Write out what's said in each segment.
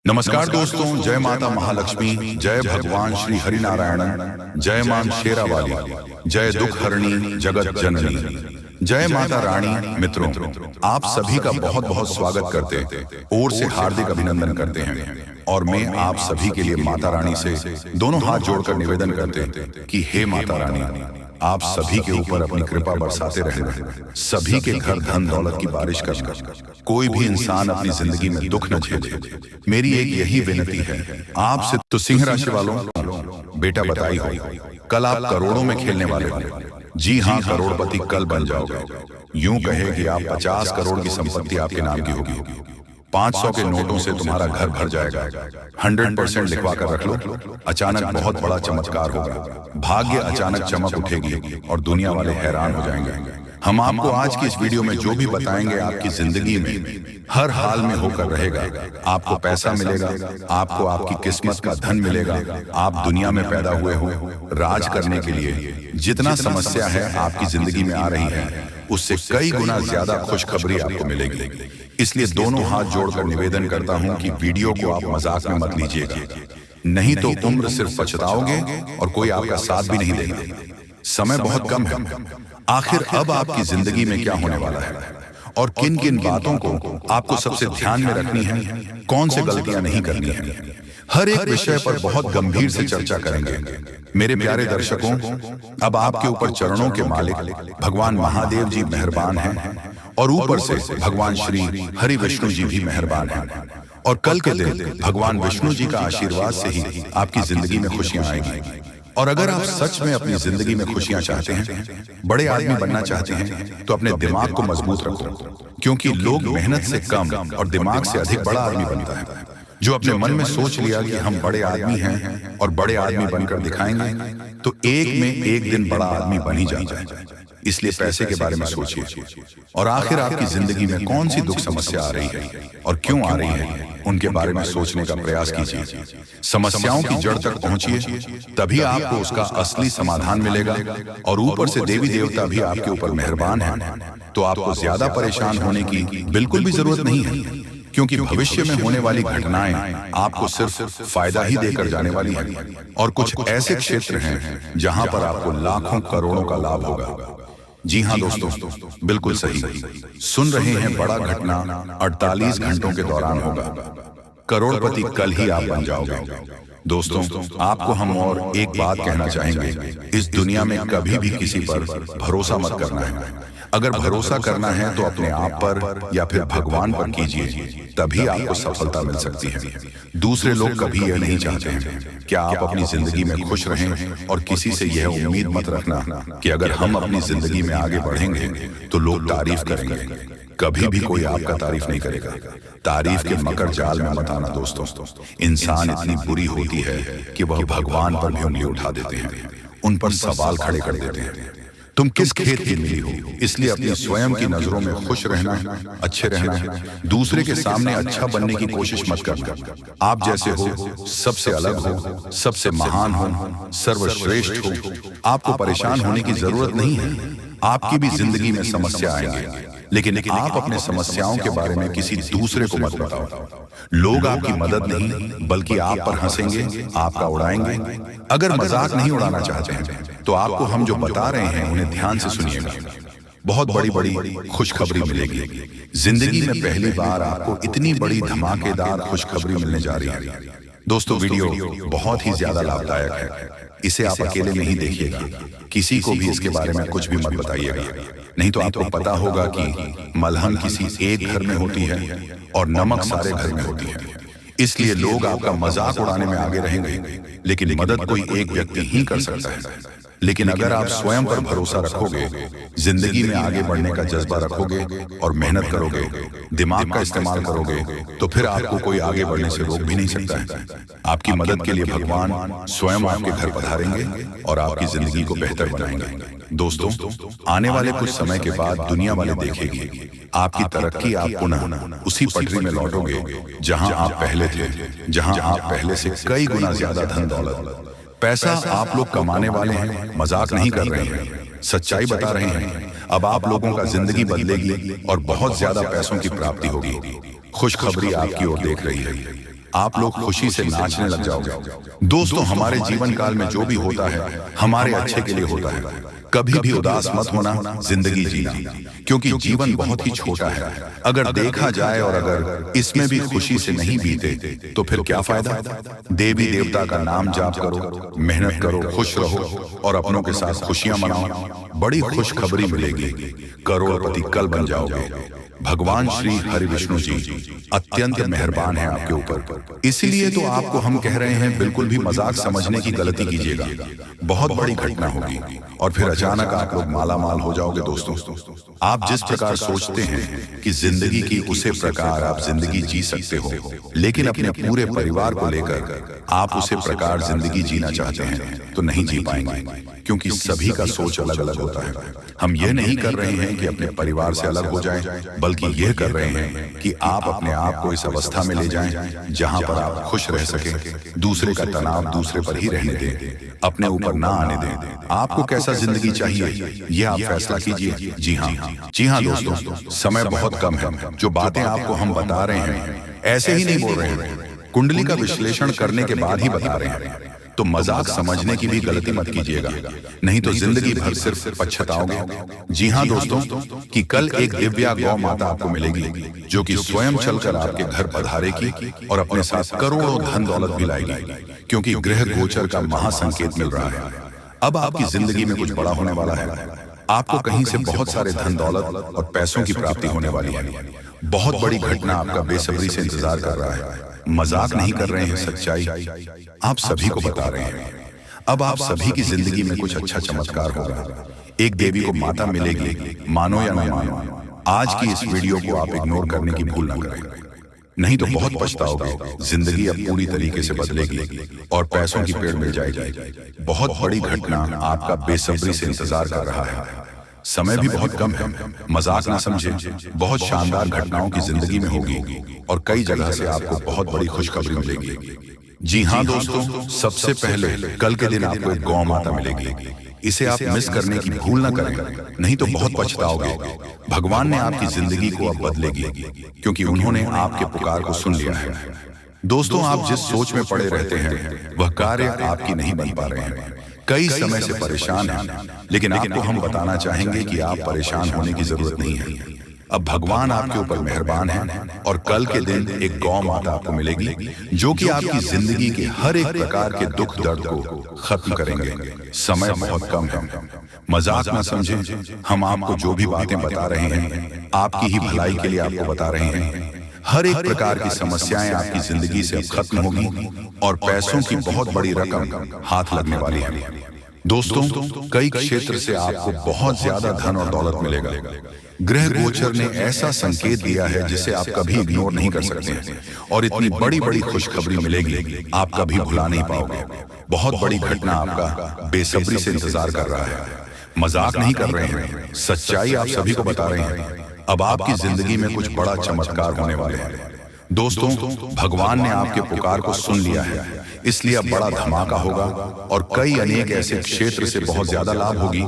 नमस्कार दोस्तों, जय माता महालक्ष्मी, जय भगवान श्री हरिनारायण, जय मां शेरावाली, जय दुख हरणी जगत जननी, जय माता रानी। मित्रों, आप सभी का बहुत बहुत स्वागत करते ओर से हार्दिक अभिनंदन करते हैं और मैं आप सभी के लिए माता रानी से दोनों हाथ जोड़कर निवेदन करते कि हे माता रानी, आप सभी के ऊपर अपनी कृपा बरसाते रहना, सभी के घर धन दौलत की बारिश करना, कोई भी इंसान अपनी जिंदगी में दुख न झेले। मेरी एक यही विनती है आपसे। तो सिंह राशि वालों, बेटा बताई हो, कल आप करोड़ों में खेलने वाले हो। जी हाँ, करोड़पति कल बन जाओगे। यूं कहे कि आप 50 करोड़ की संपत्ति आपके नाम की होगी। 500 के नोटों से तुम्हारा घर भर जाएगा। 100% लिखवा कर रख लो। अचानक बहुत बड़ा चमत्कार होगा, भाग्य अचानक चमक उठेगी और दुनिया वाले हैरान हो जाएंगे। हम आपको आज की इस वीडियो में जो भी बताएंगे आपकी जिंदगी में हर हाल में होकर रहेगा। आपको पैसा मिलेगा, आपको आपकी किस्मत का धन मिलेगा। आप दुनिया में पैदा हुए हो राज करने के लिए। जितना समस्या है आपकी जिंदगी में आ रही है, उससे कई गुना ज्यादा खुशखबरी आपको मिलेगी। इसलिए दोनों हाथ जोड़कर निवेदन करता हूं कि वीडियो को आप मजाक में मत लीजिएगा, नहीं तो उम्र सिर्फ पछताओगे और कोई आपका साथ भी नहीं देगा। समय बहुत कम है। आखिर अब आपकी जिंदगी में क्या होने वाला है और किन किन बातों को आपको सबसे ध्यान में रखनी है, कौन से गलतियां नहीं करनी है, हर एक विषय पर बहुत गंभीर से चर्चा करेंगे। मेरे प्यारे दर्शकों, अब आपके ऊपर चरणों के मालिक भगवान महादेव जी मेहरबान हैं और ऊपर से भगवान श्री हरि विष्णु जी भी मेहरबान हैं। और कल के दिन भगवान विष्णु जी का आशीर्वाद से ही आपकी जिंदगी में खुशियां आएंगी। और अगर आप सच में अपनी जिंदगी में खुशियां चाहते हैं, बड़े आदमी बनना चाहते हैं, तो अपने दिमाग को मजबूत रखो, क्योंकि लोग मेहनत से कम और दिमाग से अधिक बड़ा आदमी बनता है। जो अपने मन में सोच लिया कि हम बड़े आदमी हैं और बड़े आदमी बनकर दिखाएंगे, तो एक में एक दिन बड़ा आदमी बन ही जाता है। इसलिए पैसे के बारे में सोचिए और आखिर आपकी जिंदगी में कौन सी दुख समस्या आ रही है और क्यों आ रही है, उनके बारे में सोचने का प्रयास कीजिए। समस्याओं की जड़ तक पहुंचिए, तभी आपको उसका असली समाधान मिलेगा। और ऊपर से देवी देवता भी आपके ऊपर मेहरबान हैं, तो आपको ज्यादा परेशान होने की बिल्कुल भी जरूरत नहीं है, क्योंकि भविष्य में होने वाली घटनाएं आपको सिर्फ फायदा ही देकर जाने वाली हैं। और कुछ ऐसे क्षेत्र हैं जहां पर आपको लाखों करोड़ों का लाभ होगा। जी हाँ दोस्तों, बिल्कुल सही सुन रहे हैं। बड़ा घटना 48 घंटों के दौरान होगा। करोड़पति कल ही आप बन जाओगे। दोस्तों, आपको हम और एक बात कहना चाहेंगे, इस दुनिया में कभी भी किसी पर भरोसा मत करना है। अगर भरोसा करना है तो अपने आप पर या फिर भगवान पर कीजिए, तभी आपको सफलता मिल सकती है। दूसरे लोग कभी यह नहीं चाहते हैं कि आप अपनी जिंदगी में खुश रहें, और किसी से यह उम्मीद मत रखना कि अगर हम अपनी जिंदगी में आगे बढ़ेंगे तो लोग तारीफ करेंगे। कभी भी कोई आपका तारीफ नहीं करेगा। तारीफ के मकर जाल में मत आना दोस्तों। इंसान इतनी बुरी होती है कि वह भगवान पर भी उंगली उठा देते हैं, उन पर सवाल खड़े कर देते हैं। तुम किस खेत की मिली हो, इसलिए अपनी स्वयं की नजरों में खुश रहना है, अच्छे रहना है। दूसरे के सामने अच्छा बनने की कोशिश मत करना। आप जैसे हो, सबसे अलग हो, सबसे महान हो, सर्वश्रेष्ठ हो। आपको परेशान होने की जरूरत नहीं है। आपकी भी जिंदगी में समस्या आएंगे, लेकिन आप अपने समस्याओं के बारे में किसी दूसरे को मत बताओ। लोग आपकी मदद नहीं बल्कि आप पर हंसेंगे, आपका उड़ाएंगे। अगर मजाक नहीं उड़ाना चाहते हैं तो आपको हम जो बता रहे हैं उन्हें ध्यान से सुनिएगा। बहुत बड़ी बड़ी खुशखबरी मिलेगी। जिंदगी में पहली बार आपको इतनी बड़ी धमाकेदार खुशखबरी मिलने जा रही है। दोस्तों, वीडियो बहुत ही ज्यादा लाभदायक है। इसे आप अकेले नहीं देखिएगा, किसी को भी इसके बारे में कुछ भी मत बताइएगा, नहीं तो आपको पता होगा कि मलहम किसी एक घर में होती है और नमक सारे घर में होती है। इसलिए लोग आपका मजाक उड़ाने में आगे रहेंगे, लेकिन मदद कोई एक व्यक्ति ही कर सकता है। लेकिन अगर आप स्वयं पर भरोसा रखोगे, जिंदगी में आगे बढ़ने का जज्बा रखोगे और मेहनत करोगे, दिमाग का इस्तेमाल करोगे, तो फिर आपको कोई आगे बढ़ने से रोक भी नहीं सकता है। आपकी मदद के लिए भगवान स्वयं आपके घर पधारेंगे और आपकी जिंदगी को बेहतर बनाएंगे। दोस्तों, आने वाले कुछ समय के बाद दुनिया वाले देखेगी आपकी तरक्की। आप पुनः उसी पटरी में लौटोगे जहां आप पहले थे, जहां आप पहले से कई गुना ज्यादा धन दौलत पैसा आप लोग कमाने वाले हैं। मजाक नहीं कर रहे हैं, सच्चाई बता रहे हैं। अब आप लोगों का जिंदगी बदलेगी और बहुत ज्यादा पैसों की प्राप्ति होगी। खुशखबरी आपकी ओर देख रही है। आप लोग खुशी से नाचने लग जाओगे। दोस्तों, हमारे जीवन काल में जो भी होता है हमारे अच्छे के लिए होता है। कभी भी उदास मत होना, जिंदगी जीना, क्योंकि जीवन बहुत ही छोटा है। अगर देखा जाए और अगर इसमें भी खुशी से नहीं बीते तो फिर क्या फायदा। देवी देवता का नाम जाप करो, मेहनत करो, खुश रहो और अपनों के साथ खुशियां मनाओ। बड़ी खुशखबरी मिलेगी, करोड़पति कल बन जाओगे। भगवान श्री हरि विष्णु जी अत्यंत मेहरबान है आपके ऊपर। इसीलिए तो आपको हम कह रहे हैं, बिल्कुल भी मजाक समझने की गलती कीजिएगा। बहुत बड़ी घटना होगी और फिर अचानक आप लोग माला माल हो जाओगे। दोस्तों, आप जिस प्रकार सोचते हैं कि जिंदगी की उसे प्रकार आप जिंदगी जी सकते हो, लेकिन अपने पूरे परिवार को लेकर आप उसे प्रकार जिंदगी जीना चाहते हैं तो नहीं जी पाएंगे, क्योंकि सभी का सोच अलग अलग होता है। हम ये नहीं कर रहे हैं कि अपने परिवार से अलग हो जाएं, बल्कि यह कर रहे हैं कि आप अपने आप को इस अवस्था में ले जाएं जहां पर आप खुश रह सकें, दूसरे का तनाव दूसरे पर ही रहने दें, अपने ऊपर ना आने दें। आपको कैसा जिंदगी चाहिए ये आप फैसला कीजिए। जी हाँ दोस्तों, समय बहुत कम है। जो बातें आपको हम बता रहे हैं ऐसे ही नहीं बोल रहे हैं, कुंडली का विश्लेषण करने के बाद ही बता रहे हैं। तो मजाक समझने की भी गलती मत कीजिएगा, नहीं तो जिंदगी भर सिर्फ पछताओगे। जी हाँ दोस्तों, कि कल एक दिव्या गौ माता आपको मिलेगी जो कि स्वयं चलकर आपके घर पधारेगी और अपने साथ करोड़ों धन दौलत भी लाएगी, क्योंकि ग्रह गोचर का महासंकेत मिल रहा है। अब आपकी जिंदगी में कुछ बड़ा होने वाला है। आपको कहीं से बहुत सारे धन दौलत और पैसों की प्राप्ति होने वाली है। बहुत बड़ी घटना आपका बेसब्री से इंतजार कर रहा है। मजाक नहीं कर रहे हैं, सच्चाई आप सभी को बता रहे हैं। अब आप सभी की जिंदगी में कुछ अच्छा चमत्कार होगा। एक देवी को माता मिलेगी, मानो या न मानो। आज की इस वीडियो को आप इग्नोर करने की भूल न करें, नहीं तो बहुत पछताओगे। जिंदगी अब पूरी तरीके से बदलेगी और पैसों की पेड़ मिल जाएगी। बहुत बड़ी घटना आपका बेसब्री से इंतजार कर रहा है। समय भी बहुत कम है, मजाक ना समझे। बहुत शानदार घटनाओं की जिंदगी में होगी और कई जगह से आपको बहुत बड़ी खुशखबरी मिलेगी। जी हाँ दोस्तों, सबसे पहले कल के दिन आपको एक गौ माता मिलेगी। इसे आप मिस करने की भूल ना करें, नहीं तो बहुत पछताओगे। भगवान ने आपकी जिंदगी को अब बदलेगी, क्योंकि उन्होंने आपके पुकार को सुन लिया है। दोस्तों, आप जिस सोच में पड़े रहते हैं वह कार्य आपकी नहीं बन पा रहे हैं। कई समय से परेशान हैं, लेकिन आपको हम बताना चाहेंगे कि आप परेशान होने की जरूरत नहीं है। अब भगवान आपके ऊपर मेहरबान है और कल के दिन एक गौ माता आपको मिलेगी जो कि आपकी जिंदगी के हर एक प्रकार के दुख दर्द को खत्म करेंगे। समय बहुत कम है, मजाक ना समझें। हम आपको जो भी बातें बता रहे हैं आपकी ही भलाई के लिए आपको बता रहे हैं। हर एक प्रकार की समस्याएं आपकी जिंदगी से अब खत्म होगी और पैसों की बहुत बड़ी रकम हाथ लगने वाली है। दोस्तों, कई क्षेत्र से आपको बहुत ज्यादा धन और दौलत मिलेगा। ग्रह गोचर ने ऐसा संकेत दिया है जिसे आप कभी इग्नोर नहीं कर सकते और इतनी बड़ी बड़ी खुशखबरी मिलेगी आप कभी भुला नहीं पाओगे। बहुत बड़ी घटना आपका बेसब्री से इंतजार कर रहा है। मजाक नहीं कर रहे हैं, सच्चाई आप सभी को बता रहे हैं। अब आपकी जिंदगी में कुछ बड़ा चमत्कार होने वाले हैं। दोस्तों, भगवान ने आपके पुकार को सुन लिया है, इसलिए अब बड़ा धमाका होगा और कई अनेक ऐसे क्षेत्र से बहुत ज्यादा लाभ होगी,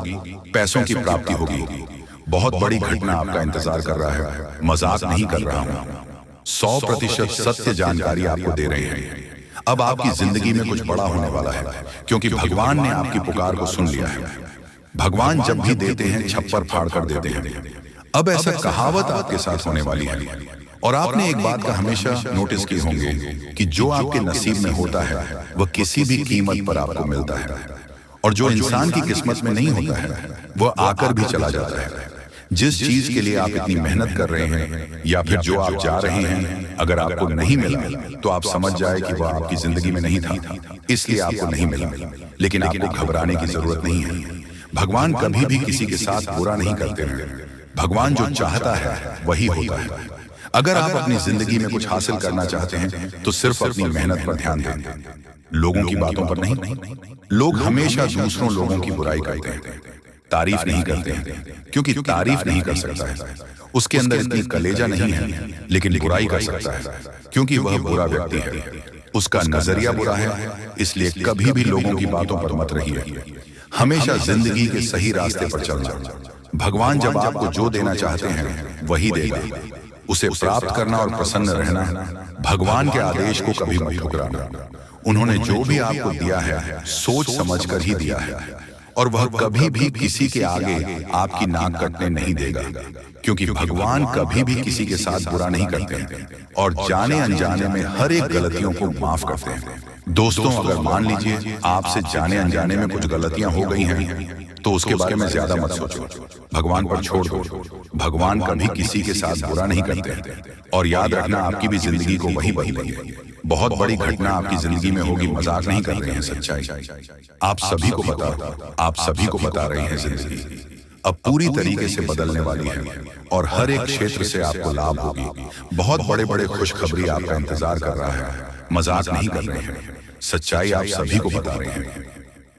पैसों की प्राप्ति होगी। बहुत बड़ी घटना आपका इंतजार कर रहा है, मजाक नहीं कर रहा हूं। 100% सत्य जानकारी आपको दे रहे हैं। अब आपकी जिंदगी में कुछ बड़ा होने वाला है, क्योंकि भगवान ने आपकी पुकार को सुन लिया है। भगवान जब भी देते हैं छप्पर फाड़ कर देते हैं। अब ऐसा कहावत आपके साथ होने वाली है और आपने एक बात का हमेशा नोटिस की होंगे कि जो आपके नसीब में होता है वह किसी भी कीमत पर आपको मिलता है, और जो इंसान की किस्मत में नहीं होता है वह आकर भी चला जाता है। जिस चीज के लिए आप इतनी मेहनत कर रहे हैं या फिर जो आप जा रहे हैं, अगर आपको नहीं मिला तो आप समझ जाए कि वह आपकी जिंदगी में नहीं था, इसलिए आपको नहीं मिला। लेकिन आपको घबराने की जरूरत नहीं है। भगवान कभी भी किसी के साथ बुरा नहीं करते हैं। भगवान जो चाहता है वही होता है। अगर आप अपनी जिंदगी में कुछ हासिल करना चाहते हैं तो सिर्फ अपनी मेहनत पर ध्यान दें, लोगों की बातों पर नहीं। लोग हमेशा दूसरों लोगों की बुराई करते हैं, तारीफ नहीं करते हैं, क्योंकि तारीफ नहीं कर सकता है, उसके अंदर इतनी कलेजा नहीं है। लेकिन बुराई कर सकता है, क्योंकि वह बुरा व्यक्ति है, उसका नजरिया बुरा है। इसलिए कभी भी लोगों की बातों पर मत रहिए, हमेशा जिंदगी के सही रास्ते पर चलना। भगवान जब आपको जो देना चाहते हैं वही देगा। उसे प्राप्त करना और प्रसन्न रहना, भगवान के आदेश को कभी मत ठुकराना। उन्होंने जो भी आपको दिया है सोच समझकर ही दिया है, और वह कभी भी किसी के आगे आपकी नाक कटने नहीं देगा, क्योंकि भगवान कभी भी किसी के साथ बुरा नहीं करते हैं और जाने अनजाने में हर एक गलतियों को माफ करते हैं। दोस्तों, अगर मान लीजिए आपसे जाने अनजाने में कुछ गलतियां हो गई हैं, तो उसके बारे में ज्यादा मत सोचो, भगवान पर छोड़ दो। भगवान कभी किसी के साथ बुरा नहीं करते हैं, और याद रखना आपकी भी जिंदगी को वही बदलेंगे। बहुत बड़ी घटना आपकी जिंदगी में होगी, मजाक नहीं कर रहे हैं, सच्चाई आप सभी को बता रहे हैं। जिंदगी अब पूरी तरीके से बदलने वाली है और हर एक क्षेत्र से आपको लाभ होगी। बहुत बड़े बड़े खुशखबरी आपका इंतजार कर रहा है, मजाक नहीं कर रहे हैं, सच्चाई आप सभी को बता रहे हैं।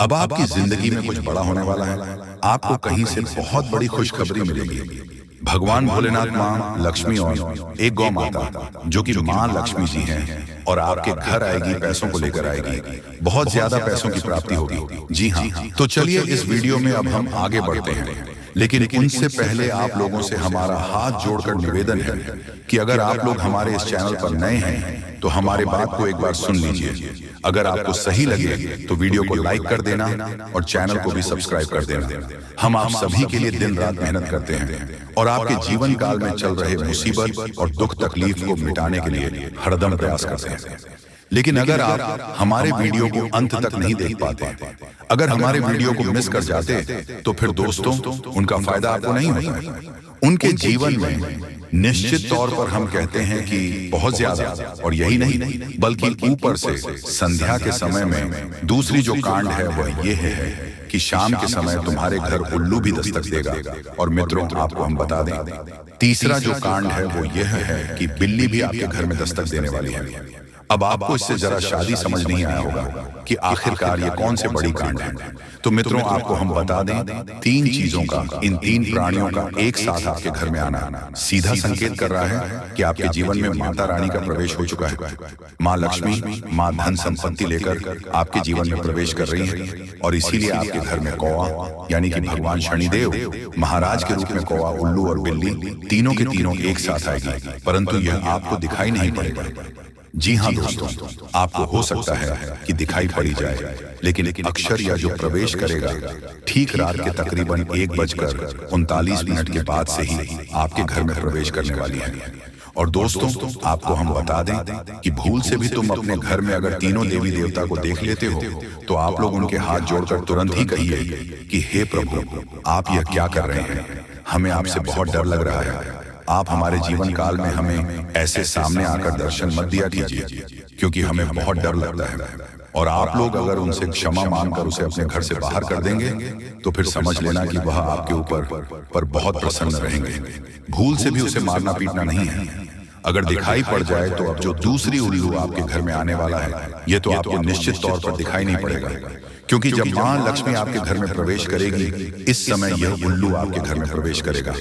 अब आपकी जिंदगी में कुछ बड़ा होने वाला है, आपको कहीं से बहुत बड़ी खुशखबरी मिलेगी। भगवान भोलेनाथ, माँ लक्ष्मी और एक गौ माता जो कि माँ लक्ष्मी जी हैं, और आपके घर आएगी, पैसों को लेकर आएगी, बहुत ज्यादा पैसों की प्राप्ति होगी। जी हाँ, तो चलिए इस वीडियो में अब हम आगे बढ़ते हैं, लेकिन उनसे पहले आप लोगों से हमारा हाथ जोड़कर निवेदन है कि अगर आप लोग हमारे इस चैनल पर नए हैं तो हमारे बात को एक बार सुन लीजिए। अगर आपको सही लगे तो वीडियो को लाइक कर देना और चैनल को भी सब्सक्राइब कर देना। हम आप सभी के लिए दिन रात मेहनत करते हैं और आपके जीवन काल में चल रहे मुसीबत और दुख तकलीफ को मिटाने के लिए हरदम प्रयास करते हैं। लेकिन अगर आप हमारे वीडियो को अंत तक नहीं देख पाते, अगर हमारे वीडियो को मिस कर जाते, तो फिर दोस्तों उनका फायदा आपको नहीं होता। उनके जीवन में निश्चित तौर पर हम कहते हैं कि बहुत ज्यादा, और यही नहीं बल्कि ऊपर से संध्या के समय में दूसरी जो कांड है वह ये है कि शाम के समय तुम्हारे घर उल्लू भी दस्तक देगा। और मित्रों, आपको हम बता दें, तीसरा जो कांड है वो यह है कि बिल्ली भी आपके घर में दस्तक देने वाली है। अब आपको इससे जरा शादी समझ नहीं आया होगा कि आखिरकार ये कौन से बड़ी कांड है। तो मित्रों, आपको हम बता दें, 3 चीजों का, इन 3 प्राणियों का एक साथ आपके घर में आना सीधा संकेत कर रहा है कि आपके जीवन में माता रानी का प्रवेश हो चुका है। माँ लक्ष्मी, माँ धन संपत्ति लेकर आपके जीवन में प्रवेश कर रही है, और इसीलिए आपके घर में कौवा यानी कि भगवान शनिदेव महाराज के रूप में कौवा, उल्लू और बिल्ली तीनों के तीनों एक साथ आएगी, परंतु यह आपको दिखाई नहीं पड़ेगा। जी हाँ दोस्तों, आपको हो सकता है कि दिखाई पड़ी जाए, लेकिन अक्षर या जो प्रवेश करेगा ठीक रात के तकरीबन 1:39 के बाद से ही आपके घर में प्रवेश करने वाली है। और दोस्तों, आपको हम बता दें कि भूल से भी तुम अपने घर में अगर तीनों देवी देवता को देख लेते हो, तो आप लोग उनके हाथ जोड़कर तुरंत ही कहिए कि हे प्रभु, आप यह क्या कर रहे हैं, हमें आपसे बहुत डर लग रहा है। आप हमारे जीवन काल में हमें ऐसे सामने आकर दर्शन मत दिया कीजिए, क्योंकि हमें बहुत डर लगता है। और आप लोग अगर उनसे क्षमा मांगकर उसे अपने घर से बाहर कर देंगे, तो फिर समझ लेना कि वह आपके ऊपर बहुत प्रसन्न रहेंगे। भूल से भी उसे मारना पीटना नहीं है। अगर दिखाई पड़ जाए तो अब जो दूसरी उल्लू आपके घर में आने वाला है, ये तो आपको निश्चित तौर पर दिखाई नहीं पड़ेगा, क्योंकि जब माँ लक्ष्मी आपके घर में प्रवेश करेगी, इस समय यह उल्लू आपके घर में प्रवेश करेगा।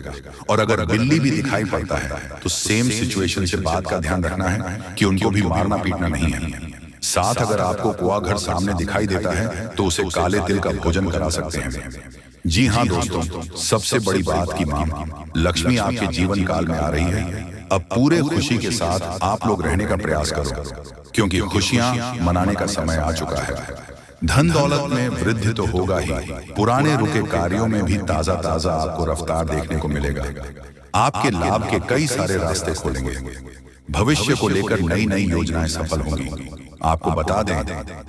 और अगर बिल्ली भी दिखाई पड़ता है तो सेम सिचुएशन से बात का ध्यान रखना है कि उनको भी मारना पीटना नहीं है। साथ अगर आपको कुआ घर सामने दिखाई देता है तो उसे काले तिल का भोजन करा सकते हैं। जी हाँ दोस्तों, सबसे बड़ी बात की माँ लक्ष्मी आपके जीवन काल में आ रही है। अब पूरे खुशी के साथ आप लोग रहने का प्रयास करो, क्योंकि खुशियां मनाने का समय आ चुका है। धन दौलत में वृद्धि तो होगा ही, पुराने रुके कार्यों में भी ताजा ताजा आपको रफ्तार देखने को मिलेगा। आपके लाभ के कई सारे रास्ते खोलेंगे। भविष्य को लेकर नई नई योजनाएं सफल होंगी। आपको बता दें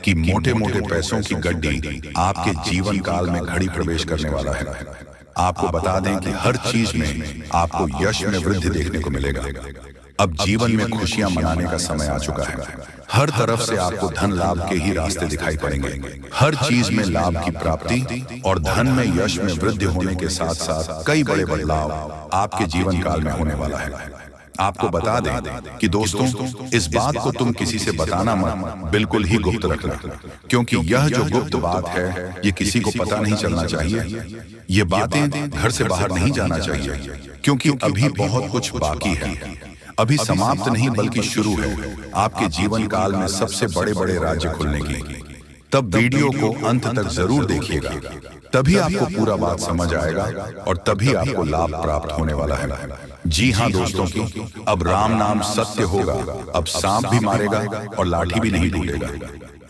कि मोटे मोटे पैसों की गड्डी आपके जीवन काल में घड़ी प्रवेश करने वाला है। आपको बता दें कि हर चीज में आपको यश में वृद्धि देखने को मिलेगा। अब जीवन में खुशियां मनाने का समय आ चुका है। हर तरफ से आपको धन लाभ के ही रास्ते दिखाई पड़ेंगे। हर चीज में लाभ की प्राप्ति और धन में यश में वृद्धि होने के साथ साथ कई बड़े बदलाव आपके जीवन काल में होने वाला है। आपको बता दें कि दोस्तों, इस बात को तुम किसी से बताना मत, बिल्कुल ही गुप्त रखना, क्योंकि यह जो गुप्त बात है ये किसी को पता नहीं चलना चाहिए। ये बातें घर से बाहर नहीं जाना चाहिए, क्योंकि अभी बहुत कुछ बाकी है। अभी समाप्त नहीं बल्कि शुरू है आपके जीवन काल में सबसे बड़े बड़े राज्य खुलने की। तब वीडियो को अंत तक जरूर देखिएगा, तभी आपको पूरा बात समझ आएगा और तभी आपको लाभ प्राप्त होने वाला है। जी हाँ दोस्तों की, अब राम नाम सत्य होगा, अब सांप भी मारेगा और लाठी भी नहीं टूटेगा।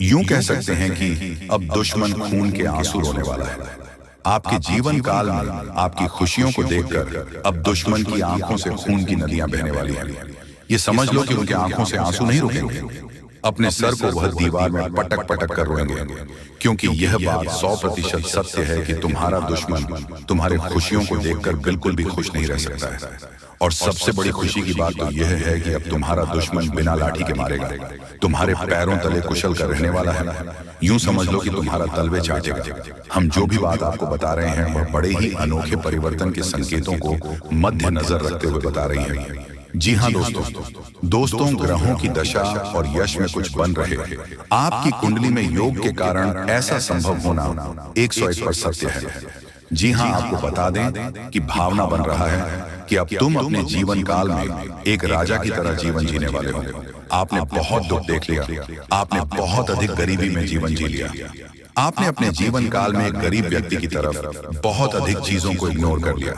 यूं कह सकते हैं कि अब दुश्मन खून के आंसू रोने वाला है। आपके जीवन काल में आपकी खुशियों को देखकर अब दुश्मन की आंखों से खून की नदियां बहने वाली हैं। ये समझ लो कि उनके आंखों से आंसू नहीं रुकेंगे। अपने सर को वह दीवार में पटक पटक कर रोएंगे, क्योंकि यह बात 100% सत्य है कि तुम्हारा दुश्मन तुम्हारे खुशियों को देखकर बिल्कुल भी खुश नहीं रह सकता है। और सबसे बड़ी खुशी की बात तो यह है कि अब तुम्हारा दुश्मन बिना लाठी के मारेगा, तुम्हारे पैरों तले कुशल कर रहने वाला है। यूं समझ लो कि तुम्हारा तलवे चाटेगा। हम जो भी बात आपको बता रहे हैं वह बड़े ही अनोखे परिवर्तन के संकेतों को मद्देनजर रखते हुए बता रही है। जी हाँ दोस्तों, ग्रहों की दशा और यश में कुछ बन रहे आपकी कुंडली में योग के कारण ऐसा संभव होना 101% सत्य है। जी हाँ, आपको बता दें कि भावना बन रहा है कि अब तुम अपने जीवन काल में एक राजा की तरह जीवन जीने वाले हो। आपने बहुत दुख देख लिया, आपने बहुत अधिक गरीबी में जीवन जी लिया, आपने अपने जीवन काल में एक गरीब व्यक्ति की तरफ बहुत अधिक चीजों को इग्नोर कर लिया।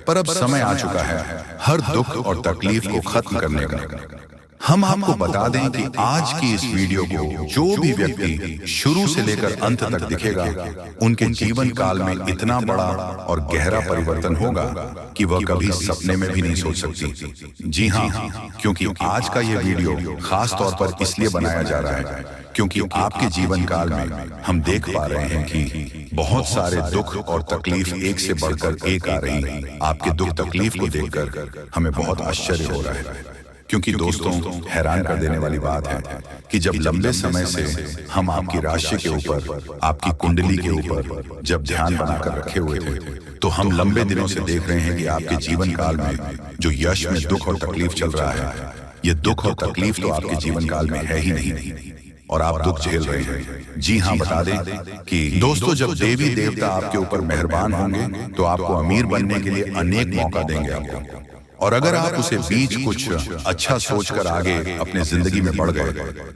पर अब समय आ चुका है हर दुख और तकलीफ को खत्म करने का। हम आपको बता दें कि आज की इस वीडियो को जो भी व्यक्ति शुरू से लेकर अंत तक दिखेगा, उनके जीवन काल में इतना बड़ा और गहरा परिवर्तन होगा कि वह कभी सपने में भी नहीं सोच सकती। जी हाँ, क्योंकि आज का यह वीडियो खास तौर पर इसलिए बनाया जा रहा है क्योंकि आपके जीवन काल में हम देख पा रहे हैं कि बहुत सारे दुख और तकलीफ एक से बढ़कर एक आ रही है। आपके दुख तकलीफ को देखकर हमें बहुत आश्चर्य हो रहा है, क्योंकि दोस्तों हैरान कर देने वाली बात है कि जब लंबे समय से हम आपकी राशि के ऊपर, आपकी कुंडली के ऊपर जब ध्यान बनाकर रखे हुए थे, तो हम लंबे दिनों से देख रहे हैं कि आपके जीवन काल में जो यश में दुख और तकलीफ चल रहा है, ये दुख और तकलीफ तो आपके जीवन काल में है ही नहीं और आप दुख झेल रहे हैं। जी हाँ, बता दें कि दोस्तों जब देवी देवता आपके ऊपर मेहरबान होंगे तो आपको अमीर बनने के लिए अनेक मौका देंगे आपको। और अगर आप उसे बीच कुछ अच्छा सोचकर आगे अपने जिंदगी में बढ़ गए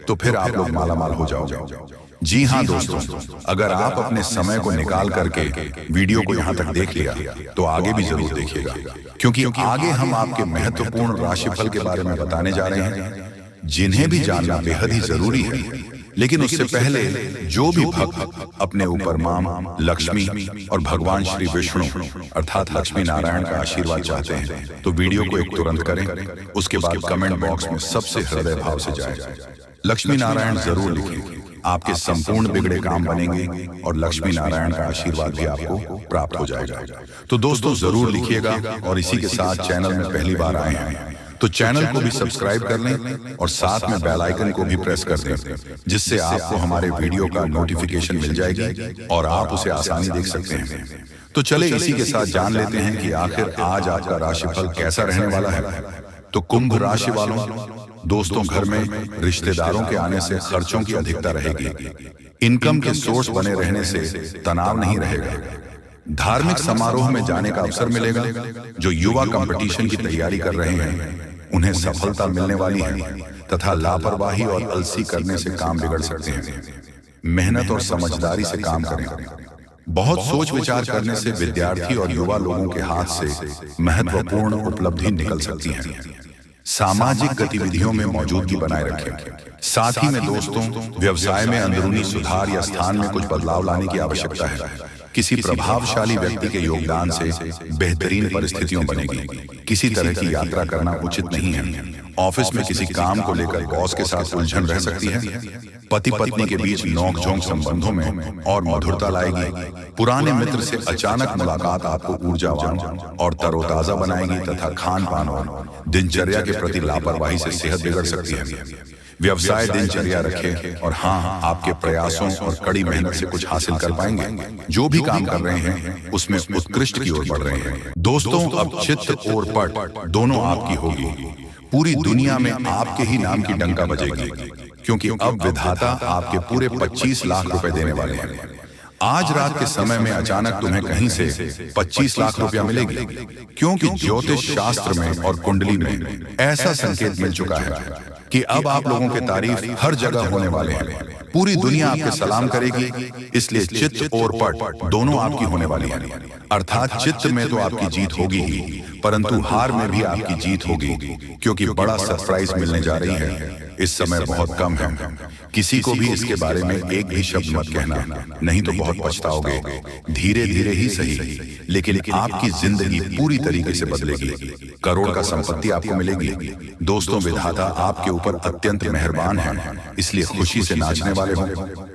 तो फिर आप लोग मालामाल हो जाओगे। जी हाँ दोस्तों, अगर आप अपने समय को निकाल करके वीडियो को यहाँ तक देख लिया तो आगे भी जरूर देखिएगा, क्योंकि आगे हम आपके महत्वपूर्ण राशिफल के बारे में बताने जा रहे हैं, जिन्हें भी जानना बेहद ही जरूरी है। लेकिन उससे पहले जो भी भक्त अपने ऊपर मां लक्ष्मी और भगवान श्री विष्णु अर्थात लक्ष्मी नारायण का आशीर्वाद चाहते हैं तो वीडियो को एक तुरंत करें, उसके बाद कमेंट बॉक्स में सबसे हृदय भाव से जाए लक्ष्मी नारायण जरूर लिखें। आपके संपूर्ण बिगड़े काम बनेंगे और लक्ष्मी नारायण का आशीर्वाद भी आपको प्राप्त हो जाएगा। तो दोस्तों जरूर लिखिएगा, और इसी के साथ चैनल में पहली बार आए हैं तो चैनल को भी सब्सक्राइब कर लें और साथ में बेल आइकन को भी प्रेस कर दें, जिससे आपको हमारे वीडियो का नोटिफिकेशन मिल जाएगी और आप उसे आसानी देख सकते हैं। तो चले इसी के साथ जान लेते हैं कि आखिर आज आपका राशिफल कैसा रहने वाला है। तो कुंभ राशि वालों, दोस्तों घर में रिश्तेदारों के आने से खर्चों की अधिकता रहेगी। इनकम के सोर्स बने रहने से तनाव नहीं रहेगा। धार्मिक समारोह में जाने का अवसर मिलेगा। जो युवा कंपटीशन की तैयारी कर रहे हैं उन्हें सफलता मिलने वाली है, तथा लापरवाही और अलसी करने से काम बिगड़ सकते हैं। मेहनत और समझदारी से काम करें। बहुत सोच विचार करने से विद्यार्थी और युवा लोगों के हाथ से महत्वपूर्ण उपलब्धि निकल सकती है। सामाजिक गतिविधियों में मौजूदगी बनाए रखें। साथ ही में दोस्तों व्यवसाय में अंदरूनी सुधार या स्थान में कुछ बदलाव लाने की आवश्यकता है। किसी प्रभावशाली व्यक्ति के योगदान से बेहतरीन परिस्थितियों बनेगी। किसी तरह की यात्रा करना उचित नहीं है। ऑफिस में किसी काम को लेकर बॉस के साथ उलझन रह सकती है। पति पत्नी के बीच नोकझोंक संबंधों में और मधुरता लाएगी। पुराने मित्र से अचानक मुलाकात आपको ऊर्जावान और तरोताजा बनाएगी, तथा खान पान और दिनचर्या के प्रति लापरवाही से सेहत बिगड़ सकती है। व्यवसाय दिनचर्या रखें और हाँ, आपके प्रयासों और कड़ी मेहनत से कुछ हासिल कर पाएंगे। जो भी काम कर रहे हैं उसमें उत्कृष्ट की ओर बढ़ रहे हैं। दोस्तों अब चित्त और पट दोनों आपकी होगी। पूरी दुनिया में आपके ही नाम की डंका बजेगी, क्योंकि अब विधाता आपके पूरे 25 लाख रुपए देने वाले हैं। आज रात के समय में अचानक तुम्हें कहीं से 25 लाख रुपया मिलेगी, क्योंकि ज्योतिष शास्त्र में और कुंडली में ऐसा संकेत मिल चुका है कि अब आप लोगों के तारीफ हर जगह होने वाले हैं। पूरी दुनिया आपके सलाम करेगी, इसलिए चित्त और पट दोनों आपकी होने वाली है। अर्थात चित्त में तो आपकी जीत होगी ही, परंतु हार में भी आपकी जीत होगी, क्योंकि बड़ा सरप्राइज मिलने जा रही है। इस समय बहुत कम है, किसी को भी इसके बारे में एक भी शब्द मत कहना, नहीं तो बहुत पछताओगे। धीरे धीरे ही सही, लेकिन आपकी जिंदगी पूरी तरीके से बदलेगी। करोड़ का संपत्ति आपको मिलेगी। दोस्तों, विधाता आपके ऊपर अत्यंत मेहरबान है, इसलिए खुशी से नाचने वाले हो।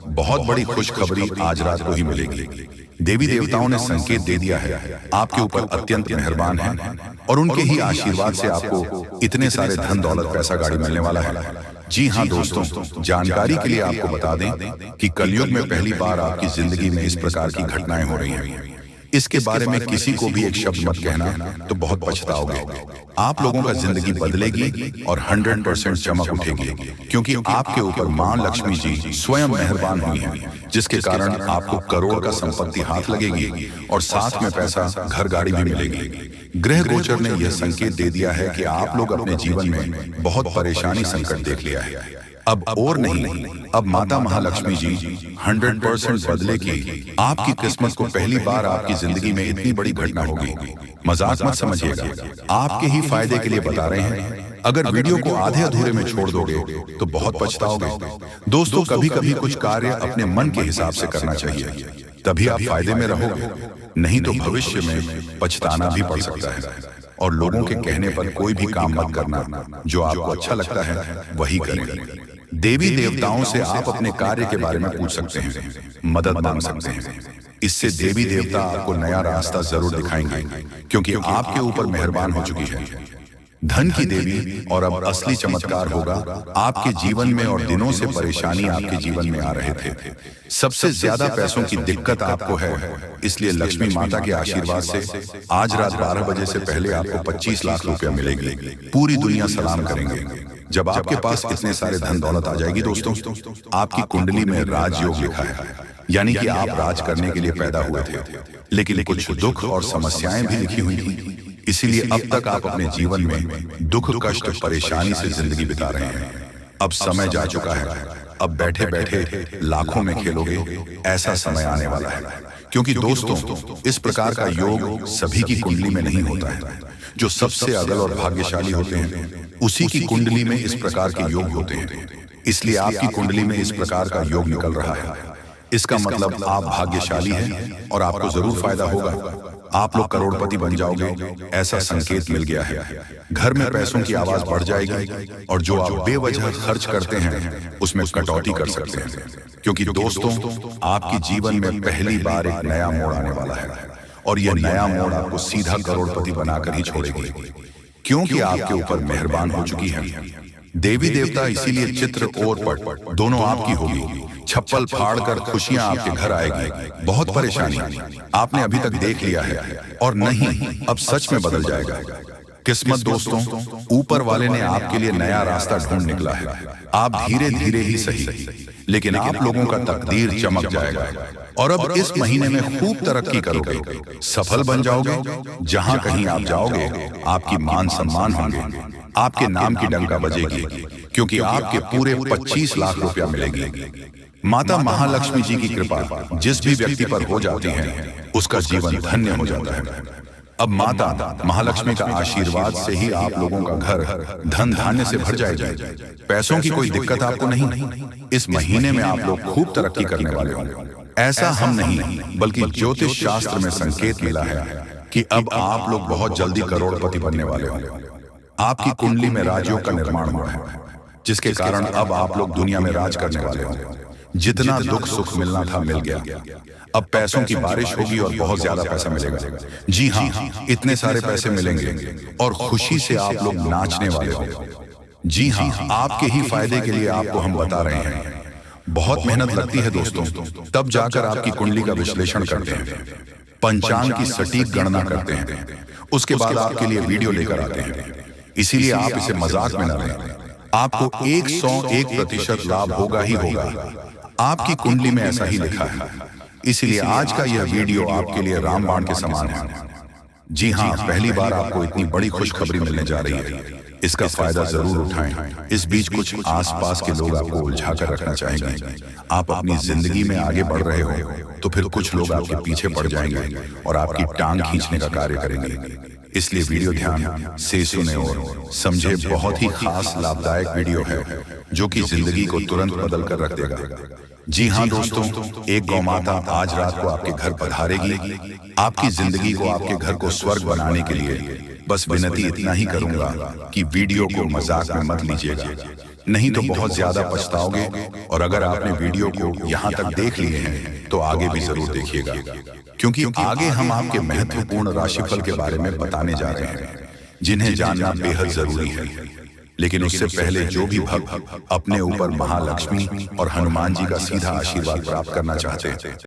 बहुत बड़ी खुशखबरी आज रात को ही मिलेगी। देवी देवताओं ने संकेत दे दिया है, आपके ऊपर अत्यंत मेहरबान है, और उनके ही आशीर्वाद से आपको इतने सारे धन दौलत पैसा गाड़ी मिलने वाला है। जी हाँ दोस्तों, जानकारी के लिए आपको बता दें कि कलयुग में पहली बार आपकी जिंदगी में इस प्रकार की घटनाएं हो रही हैं। इसके बारे में किसी को भी एक शब्द मत कहना, तो बहुत पछताओगे। आप लोगों का जिंदगी बदलेगी और 100% चमक उठेगी, क्योंकि आपके ऊपर मां लक्ष्मी जी स्वयं मेहरबान हुई हैं, जिसके कारण आपको करोड़ का संपत्ति हाथ लगेगी और साथ में पैसा, घर गाड़ी भी मिलेगी। ग्रह गोचर ने यह संकेत दे दिया है कि आप लोग अपने जीवन में बहुत परेशानी संकट देख लिया है। अब और नहीं, अब माता महालक्ष्मी जी 100% बदलेगी। आपकी किस्मत को पहली बार आपकी जिंदगी में इतनी बड़ी घटना होगी। मजाक मत समझिएगा, आपके ही फायदे के लिए बता रहे हैं। अगर वीडियो को आधे अधूरे में छोड़ दोगे तो बहुत पछताओगे। दोस्तों, कभी कभी कुछ कार्य अपने मन के हिसाब से करना चाहिए, तभी आप फायदे में रहोगे, नहीं तो भविष्य में पछताना भी पड़ सकता है। और लोगों के कहने पर कोई भी काम मत करना, जो आपको अच्छा लगता है वही करें। देवी देवताओं से आप अपने कार्य के बारे में पूछ सकते हैं, मदद मांग सकते हैं। इससे देवी देवता आपको नया रास्ता जरूर दिखाएंगे, क्योंकि आपके ऊपर मेहरबान हो चुकी है। धन की देवी, और अब असली चमत्कार होगा आपके जीवन में। और दिनों से परेशानी आपके जीवन में आ रहे थे, सबसे ज्यादा पैसों की दिक्कत आपको है, इसलिए लक्ष्मी माता के आशीर्वाद से आज रात 12 बजे से पहले आपको 25 लाख रुपया मिलेंगे। पूरी दुनिया सलाम करेंगे। जब आपके पास इतने सारे धन दौलत आ जाएगी दोस्तों, आपकी कुंडली में राजयोग लिखा है, यानी कि आप राज करने के लिए पैदा हुए थे, लेकिन कुछ दुख और समस्याएं भी लिखी हुई थी। इसीलिए अब तक आप अपने जीवन में दुख, कष्ट, परेशानी से जिंदगी बिता रहे हैं। अब समय जा चुका है, अब बैठे बैठे लाखों में खेलोगे, ऐसा समय आने वाला है। क्योंकि दोस्तों, इस प्रकार का योग सभी की कुंडली में नहीं होता है। जो सबसे अगल और भाग्यशाली होते हैं, उसी की कुंडली में इस प्रकार के योग होते हैं। इसलिए आपकी कुंडली में इस प्रकार का योग निकल रहा है। इसका मतलब आप भाग्यशाली हैं और आपको जरूर फायदा होगा। आप लोग करोड़पति बन जाओगे, ऐसा संकेत मिल गया है। घर में पैसों की आवाज बढ़ जाएगी, और जो आप बेवजह खर्च करते हैं उसमें कटौती कर सकते हैं। क्योंकि दोस्तों, आपके जीवन में पहली बार एक नया मोड़ आने वाला है, और यह नया मोड़ आपको सीधा करोड़पति बनाकर ही छोड़ेगी, क्योंकि आपके ऊपर मेहरबान हो चुकी है देवी देवता। इसीलिए चित्र और पट दोनों आपकी होगी। छप्पल फाड़ कर खुशियां आपके घर आएगी। बहुत परेशानी आपने अभी तक देख लिया है, और नहीं, अब सच में बदल जाएगा। किस्मत दोस्तों, ऊपर वाले ने आपके लिए नया रास्ता ढूंढ निकला है। आप धीरे धीरे ही सही, लेकिन आप लोगों का तकदीर चमक जाएगा। और अब इस महीने में खूब तरक्की करोगे, सफल बन जाओगे। जहां कहीं आप जाओगे, आपकी मान सम्मान होंगे, आपके नाम की डंका बजेगी, क्योंकि आपके पूरे 25 लाख रुपया मिलेगी। माता महालक्ष्मी जी की कृपा जिस भी व्यक्ति पर हो जाती है, उसका जीवन धन्य हो जाता है। अब माता महालक्ष्मी का आशीर्वाद से ही आप लोगों का घर धन धान्य से भर जाएगा। पैसों की कोई दिक्कत आपको नहीं। इस महीने में आप लोग खूब तरक्की करने वाले होंगे। ऐसा हम नहीं, बल्कि ज्योतिष शास्त्र में संकेत मिला है कि अब आप लोग बहुत जल्दी करोड़पति बनने वाले होंगे। आपकी कुंडली में राजयोग का निर्माण हुआ है, जिसके कारण अब आप लोग दुनिया में राज करने वाले होंगे। जितना दुख सुख मिलना था मिल गया। अब पैसों की बारिश होगी और बहुत ज्यादा पैसा मिलेगा। जी हाँ, इतने सारे पैसे मिलेंगे और खुशी से आप लोग नाचने वाले होंगे। जी हाँ, आपके ही फायदे के लिए आपको हम बता रहे हैं। बहुत मेहनत लगती है दोस्तों, तब जाकर आपकी कुंडली का विश्लेषण करते हैं, पंचांग की सटीक गणना करते हैं, उसके बाद आपके लिए वीडियो लेकर आते हैं। इसीलिए आप इसे मजाक में न लें। आपको 101% लाभ होगा ही होगा। आपकी कुंडली में ऐसा ही लिखा है। इसीलिए आज का यह वीडियो आपके लिए रामबाण के समान है। जी हाँ, पहली बार आपको इतनी बड़ी खुशखबरी मिलने जा रही है। इसका फायदा जरूर उठाएं। इस बीच कुछ आसपास के लोग आपको उलझा कर रखना चाहेंगे। आप अपनी जिंदगी में आगे बढ़ रहे हो तो फिर कुछ लोग आपके पीछे पड़ जाएंगे और आपकी टांग खींचने का कार्य करेंगे। इसलिए वीडियो ध्यान से सुने और समझे। बहुत ही खास लाभदायक वीडियो है जो कि जिंदगी को तुरंत बदल कर रख देगा। जी हाँ दोस्तों, एक गौ माता आज रात को आपके घर पधारेगी। आपकी जिंदगी को, आपके घर को स्वर्ग बनाने के लिए बस विनती इतना ही करूंगा कि वीडियो को मजाक में मत लीजिएगा, नहीं तो बहुत ज्यादा पछताओगे। और अगर आपने वीडियो को यहाँ तक देख लिए हैं तो आगे भी जरूर देखिएगा, क्योंकि आगे हम आपके महत्वपूर्ण राशिफल के बारे में बताने जा रहे हैं जिन्हें जानना बेहद जरूरी है। लेकिन उससे पहले जो भी भक्त अपने ऊपर महालक्ष्मी और हनुमान जी का सीधा आशीर्वाद प्राप्त करना चाहते हैं